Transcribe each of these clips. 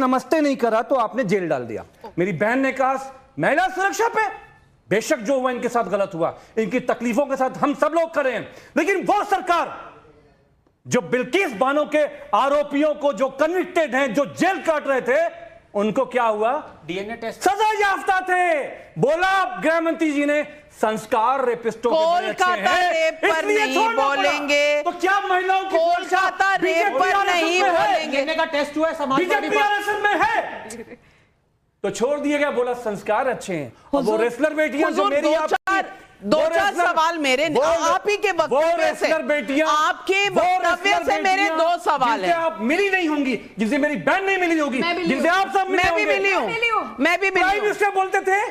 नमस्ते नहीं करा तो आपने जेल डाल दिया। मेरी बहन ने कहा महिला सुरक्षा पे, बेशक जो हुआ इनके साथ गलत हुआ, इनकी तकलीफों के साथ हम सब लोग खड़े हैं, लेकिन वो सरकार जो बिल्किस बानो के आरोपियों को, जो कन्विक्टेड हैं, जो जेल काट रहे थे, उनको क्या हुआ? डीएनए टेस्ट, सजा याफ्ता थे। बोला गृह मंत्री जी ने संस्कार रेपिस्टों कोलकाता रेप पर नहीं बोलेंगे, तो क्या महिलाओं की कोलकाता रेप पर नहीं बोलेंगे? डीएनए का टेस्ट हुआ है, समाजवादी पार्टी में है तो छोड़ दिया गया, बोला संस्कार अच्छे हैं। वो रेसलर बेटियां जो मेरी दो चार सवाल मेरे, आप ही के वक्तव्य से, आपके वक्तव्य से मेरे दो सवाल हैं। आप मिली नहीं होंगी, जिनसे मेरी बहन नहीं मिली होगी, जिनसे आप सब मैं भी मिली हूँ, मैं भी मिली हूँ। इससे बोलते थे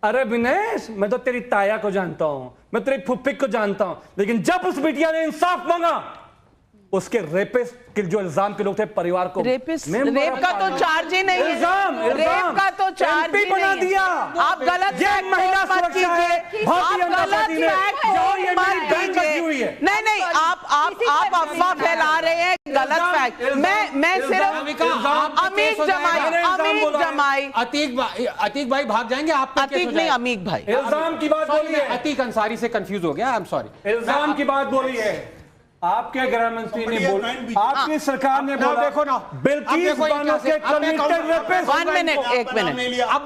अरे विनेश मैं तो तेरी ताया को जानता हूं, मैं तेरी फुफ्फी को जानता हूं, लेकिन जब उस बिटिया ने इंसाफ मांगा, उसके रेपिस्ट के जो इल्जाम के लोग थे, परिवार को रेप का तो चार्ज ही नहीं है, रेप का तो चार्ज ही बना दिया। आप गलत महिला मत कीजिए, आप गलत नहीं नहीं, आप अफवाह फैला रहे हैं, गलत फैक्ट। मैं सिर्फ अमीक जमाई अतीक भाई भाग जाएंगे आप, अतीक नहीं अमीक भाई, इल्जाम की बात बोली है, अतीक अंसारी से कंफ्यूज हो गया, आई एम सॉरी, इल्जाम की बात बोली है। आपके गृह मंत्री ने बोला, आपकी सरकार ने बोला, देखो ना बिल्किस बानो के कन्विक्टेड रेपिस्ट। 1 minute, 1 minute. अब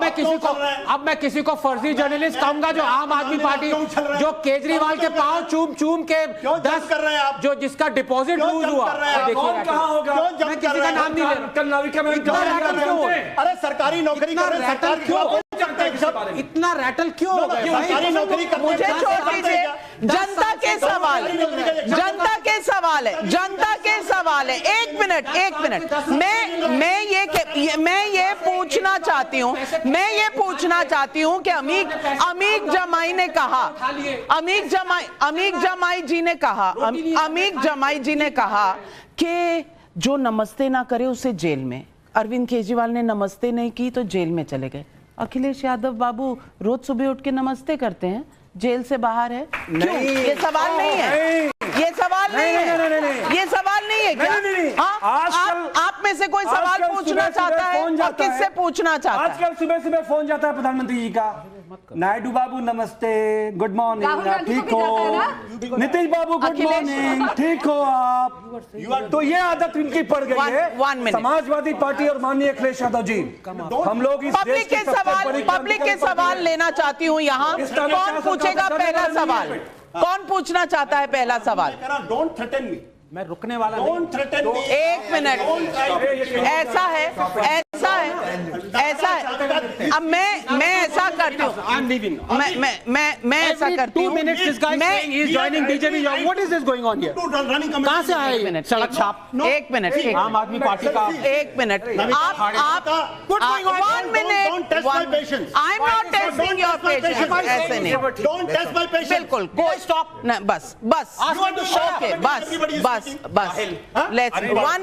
मैं किसी को फर्जी जर्नलिस्ट कहूंगा, जो आम आदमी पार्टी, जो केजरीवाल के पांव चूम के 10 कर रहे हैं आप, जो जिसका डिपॉजिट लूज हुआ, कहां होगा? मैं किसी का नाम नहीं ले रहा। अरे सरकारी नौकरी कर रहे हैं, इतना रैटल क्यों हो गया? सरकारी नौकरी करने, मुझे छोड़ दीजिए, जनता के सवाल, जनता के सवाल है, जनता के सवाल है। 1 मिनट, मैं ये पूछना चाहती हूँ, कि अमीक जमाई ने कहा, अमीक जमाई जी ने कहा कि जो नमस्ते ना करे उसे जेल में। अरविंद केजरीवाल ने नमस्ते नहीं की तो जेल में चले गए। अखिलेश यादव बाबू रोज सुबह उठ के नमस्ते करते हैं, जेल से बाहर है। क्यों? ये सवाल नहीं है, ये सवाल नहीं है, ये सवाल नहीं है क्या? आप में से कोई सवाल पूछना चाहता है और किससे पूछना चाहता है? आजकल सुबह फोन जाता है प्रधानमंत्री जी का, नायडू बाबू नमस्ते, गुड मॉर्निंग, आप ठीक हो? नीतीश बाबू गुड मॉर्निंग, ठीक हो आप? तो ये आदत इनकी पड़ गई है, समाजवादी पार्टी और माननीय अखिलेश यादव जी। हम लोग पब्लिक के सवाल लेना चाहती हूँ यहाँ। कौन पूछेगा पहला सवाल? कौन पूछना चाहता है पहला सवाल? डोंट थ्रेटन मी, मैं रुकने वाला डोंट थ्रेटन मी। 1 मिनट, ऐसा है। अब मैं ऐसा करती हूँ, मैं ऐसा करती हूँ। 2 minutes this guy saying he is joining BJP. What is this going on here? कहाँ से आए? 1 मिनट, सड़क छाप। 1 मिनट, आम आदमी पार्टी का 1 मिनट। आप 1 minute, I am not testing your patience, ऐसे नहीं, डोंट टेस्ट माय पेशेंस। बिल्कुल, कोई स्टॉप, बस ओके, बस लेट्स 1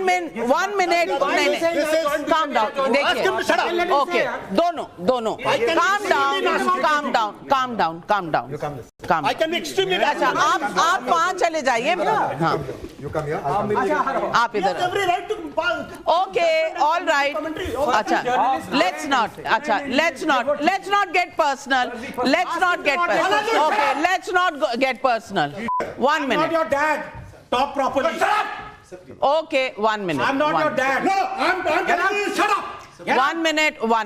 मिनट, नहीं, काम डाउन, देखिए, ओके, दोनों calm down. I can be extremely. अच्छा, आप वहाँ चले जाइए। हाँ, आप इधर। Okay, all right. अच्छा, let's not get personal. Okay, let's not get personal. 1 minute. Your dad. Talk properly. Okay, 1 minute. I'm not your dad. No, I'm telling you, shut up. 1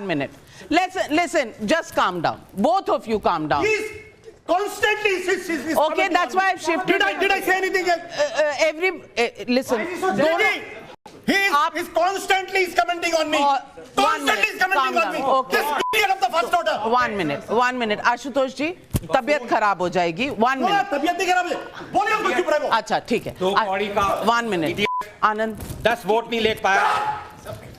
minute. Listen, just calm down. Both of you calm down. He's constantly. Okay, that's why I've shifted. Did I say anything else? Listen. He's constantly commenting on me. Constantly commenting on me. Okay. This period of the first order. 1 minute. Ashutosh जी, तबियत खराब हो जाएगी। 1 minute. तबियत नहीं खराब है, बोलिए उसको चुप रहो। अच्छा, ठीक है। 1 minute. आनंद 10 वोट नहीं ले पाया।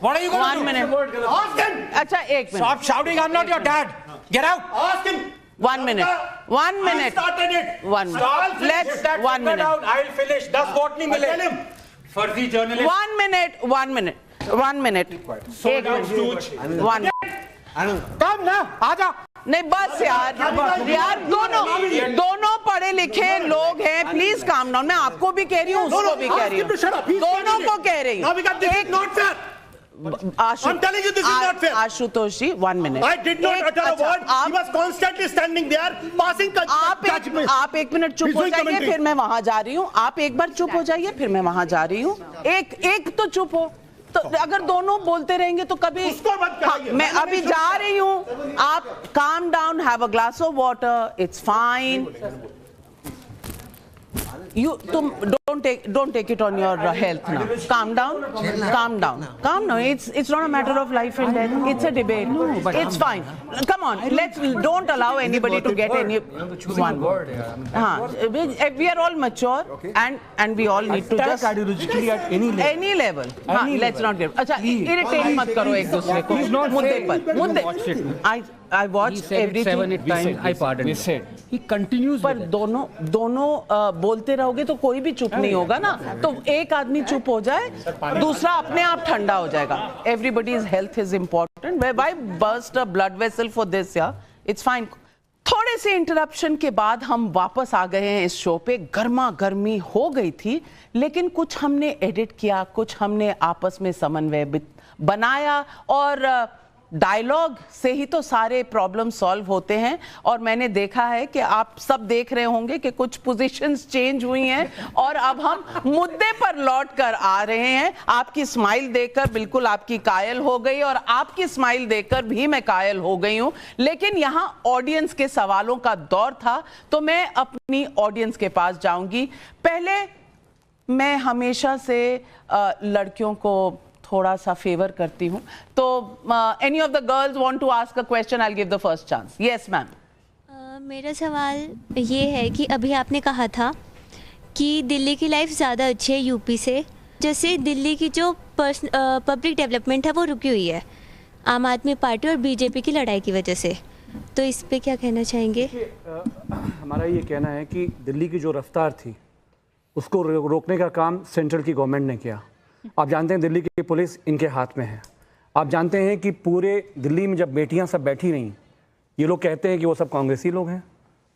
What are you going to do? 1 minute. Ask him. अच्छा, 1 minute. Stop shouting, I'm not your dad. Get out. Ask him. 1 minute. 1 minute. I started it. 1 minute. Let's 1 minute. I'll finish. 10 vote नहीं मिले। Tell him. फर्जी journalist. 1 minute. 1 minute. 1 minute. So down, stooge. 1 Come now, आजा। नहीं, बस यार दोनों पढ़े लिखे लोग हैं, प्लीज काम डाउन। मैं आपको भी कह रही हूँ, उसको भी कह रही हूँ, दोनों को कह रही हूँ। I'm telling you, this is not fair. Ashutosh ji 1 minute. I did not utter a word. He was constantly standing there, passing judgment. आप 1 मिनट चुप हो जाइए, फिर मैं वहां जा रही हूँ. आप एक बार चुप हो जाइए, फिर मैं वहां जा रही हूँ. एक तो चुप हो. तो अगर दोनों बोलते रहेंगे तो कभी मैं अभी जा रही हूँ. आप calm down, have a glass of water. It's fine. तुम don't take it on your health now. Calm down. It's not a matter of life and death. It's a debate. It's fine. Come on, don't allow anybody to get any one. We are all mature and we all need to just ideologically at any level. Let's not get. अच्छा, irritate मत करो एक दूसरे को. मुद्दे. I watched everything. 7-8 times. I pardon. He continues. पर दोनों बोलते रहोगे तो कोई भी चुप नहीं होगा ना. तो एक आदमी चुप हो जाए, दूसरा अपने आप ठंडा हो जाएगा. Everybody's health is important. Why burst a blood vessel for this? Yeah, it's fine. थोड़े से इंटरप्शन के बाद हम वापस आ गए हैं इस शो पे. गर्मा गर्मी हो गई थी, लेकिन कुछ हमने एडिट किया, कुछ हमने आपस में समन्वय बनाया और डायलॉग से ही तो सारे प्रॉब्लम सॉल्व होते हैं. और मैंने देखा है कि आप सब देख रहे होंगे कि कुछ पोजीशंस चेंज हुई हैं और अब हम मुद्दे पर लौट कर आ रहे हैं. आपकी स्माइल देखकर बिल्कुल आपकी कायल हो गई और आपकी स्माइल देखकर भी मैं कायल हो गई हूं. लेकिन यहां ऑडियंस के सवालों का दौर था, तो मैं अपनी ऑडियंस के पास जाऊंगी. पहले मैं हमेशा से लड़कियों को थोड़ा सा फेवर करती हूँ. तो any of the girls want to ask a question, I will give the first chance. Yes ma'am. मेरा सवाल ये है कि अभी आपने कहा था कि दिल्ली की लाइफ ज़्यादा अच्छी है यूपी से. जैसे दिल्ली की जो पब्लिक डेवलपमेंट है वो रुकी हुई है आम आदमी पार्टी और बीजेपी की लड़ाई की वजह से. तो इस पे क्या कहना चाहेंगे? हमारा ये कहना है कि दिल्ली की जो रफ्तार थी उसको रोकने का काम सेंट्रल की गवर्नमेंट ने किया. आप जानते हैं दिल्ली की पुलिस इनके हाथ में है. आप जानते हैं कि पूरे दिल्ली में जब बेटियां सब बैठी रहीं, ये लोग कहते हैं कि वो सब कांग्रेसी लोग हैं,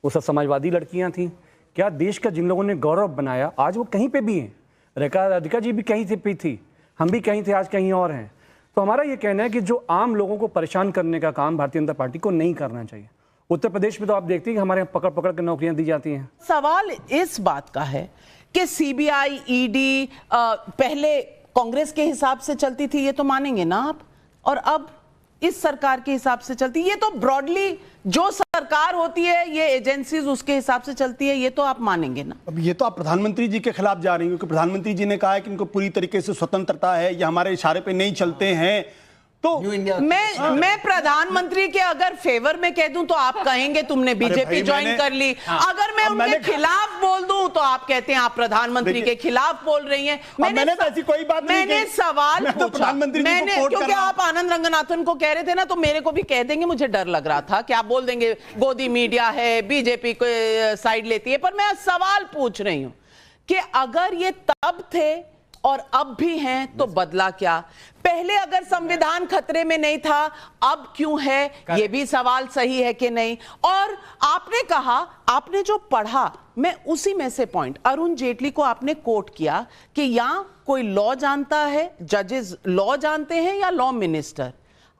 वो सब समाजवादी लड़कियां थीं. क्या देश का जिन लोगों ने गौरव बनाया आज वो कहीं पे भी हैं. राधिका जी भी कहीं पे थी, हम भी कहीं थे, आज कहीं और हैं. तो हमारा ये कहना है कि जो आम लोगों को परेशान करने का काम भारतीय जनता पार्टी को नहीं करना चाहिए. उत्तर प्रदेश में तो आप देखते हैं कि हमारे यहाँ पकड़ पकड़ कर नौकरियां दी जाती हैं. सवाल इस बात का है कि सीबीआई ईडी पहले कांग्रेस के हिसाब से चलती थी, ये तो मानेंगे ना आप, और अब इस सरकार के हिसाब से चलती. ये तो ब्रॉडली जो सरकार होती है ये एजेंसीज उसके हिसाब से चलती है, ये तो आप मानेंगे ना. अब ये तो आप प्रधानमंत्री जी के खिलाफ जा रही हैं, क्योंकि प्रधानमंत्री जी ने कहा है कि इनको पूरी तरीके से स्वतंत्रता है, ये हमारे इशारे पे नहीं चलते हैं. तो मैं प्रधानमंत्री के अगर फेवर में कह दूं तो आप कहेंगे तुमने बीजेपी ज्वाइन कर ली. अगर मैं उनके खिलाफ बोल दूं तो आप कहते हैं आप प्रधानमंत्री के खिलाफ बोल रही हैं. मैंने तो ऐसी कोई बात नहीं की. मैंने सवाल पूछा, मैंने क्योंकि आप आनंद रंगनाथन को कह रहे थे ना, तो मेरे को भी कह देंगे. मुझे डर लग रहा था कि आप बोल देंगे गोदी मीडिया है, बीजेपी को साइड लेती है. पर मैं सवाल पूछ रही हूं कि अगर ये तब थे और अब भी हैं तो बदला क्या? पहले अगर संविधान खतरे में नहीं था, अब क्यों है? ये भी सवाल सही है कि नहीं? और आपने कहा, आपने जो पढ़ा, मैं उसी में से पॉइंट, अरुण जेटली को आपने कोट किया कि यहां कोई लॉ जानता है, जजेस लॉ जानते हैं या लॉ मिनिस्टर.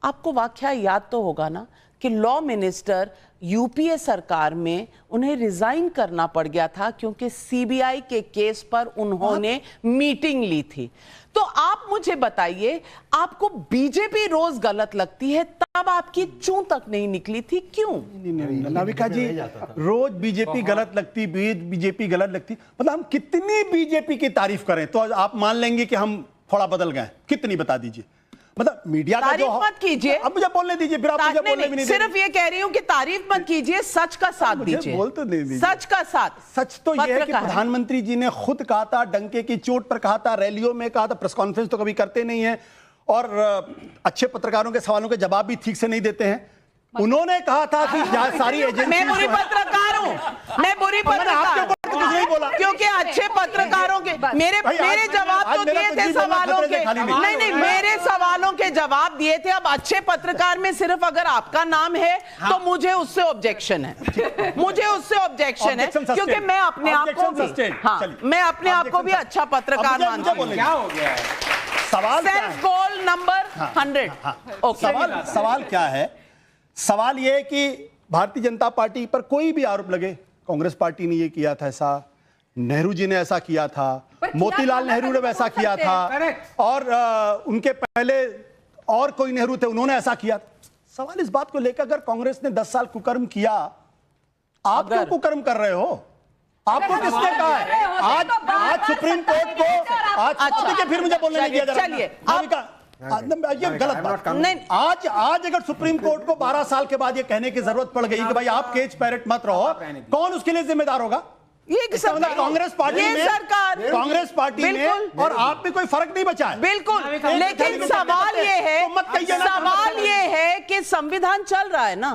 आपको वाकया याद तो होगा ना कि लॉ मिनिस्टर यूपीए सरकार में उन्हें रिजाइन करना पड़ गया था क्योंकि सीबीआई के केस पर उन्होंने मीटिंग ली थी. तो आप मुझे बताइए, आपको बीजेपी रोज गलत लगती है, तब आपकी चूं तक नहीं निकली थी, क्यों? नाविका जी, रोज बीजेपी गलत लगती, बीजेपी गलत लगती, मतलब हम कितनी बीजेपी की तारीफ करें तो आप मान लेंगे कि हम थोड़ा बदल गए. कितनी बता दीजिए. मतलब मीडिया का जो तारीफ मत कीजिए, अब मुझे बोलने दीजिए, फिर आप मुझे बोलने भी नहीं. सिर्फ ये कह रही हूं कि तारीफ मत कीजिए, सच का साथ दीजिए. बोल तो नहीं दीजिए. सच का साथ. सच तो यह है कि प्रधानमंत्री जी ने खुद कहा था, डंके की चोट पर कहा था, रैलियों में कहा था, प्रेस कॉन्फ्रेंस तो कभी करते नहीं है, और अच्छे पत्रकारों के सवालों के जवाब भी ठीक से नहीं देते हैं. उन्होंने कहा था कि सारी एजेंसी, मैं बुरी पत्रकार हूं, मैं बुरी पत्रकार, क्योंकि अच्छे पत्रकारों के मेरे जवाब तो दिए थे सवालों के. नहीं, मेरे सवालों के जवाब दिए थे. अब अच्छे पत्रकार में सिर्फ अगर आपका नाम है तो मुझे उससे ऑब्जेक्शन है. मुझे उससे ऑब्जेक्शन है क्योंकि मैं अपने आप को भी, हाँ, मैं अपने आप को भी अच्छा पत्रकार मानती हूँ. क्या हो गया है? सवाल क्या है? Self goal number 100। ओके, सवाल क्या है? सवाल यह है कि भारतीय जनता पार्टी पर कोई भी आरोप लगे, कांग्रेस पार्टी ने ये किया था ऐसा, नेहरू जी ने ऐसा किया था, मोतीलाल नेहरू ने वैसा किया था, और उनके पहले और कोई नेहरू थे, उन्होंने ऐसा किया। सवाल इस बात को लेकर, अगर कांग्रेस ने 10 साल कुकर्म किया, आप क्यों कुकर्म कर रहे हो? आपको किसने कहा है? आज सुप्रीम कोर्ट को आज फिर मुझे बोलने नहीं दिया जा रहा। चलिए, ये गलत बात नहीं। आज अगर सुप्रीम कोर्ट को 12 साल के बाद ये कहने की जरूरत पड़ गई कि भाई आप केज पैरेट मत रहो, कौन उसके लिए जिम्मेदार होगा? ये कांग्रेस पार्टी में, कांग्रेस पार्टी में और आप में कोई फर्क नहीं बचा है। बिल्कुल, लेकिन सवाल ये है कि संविधान चल रहा है ना,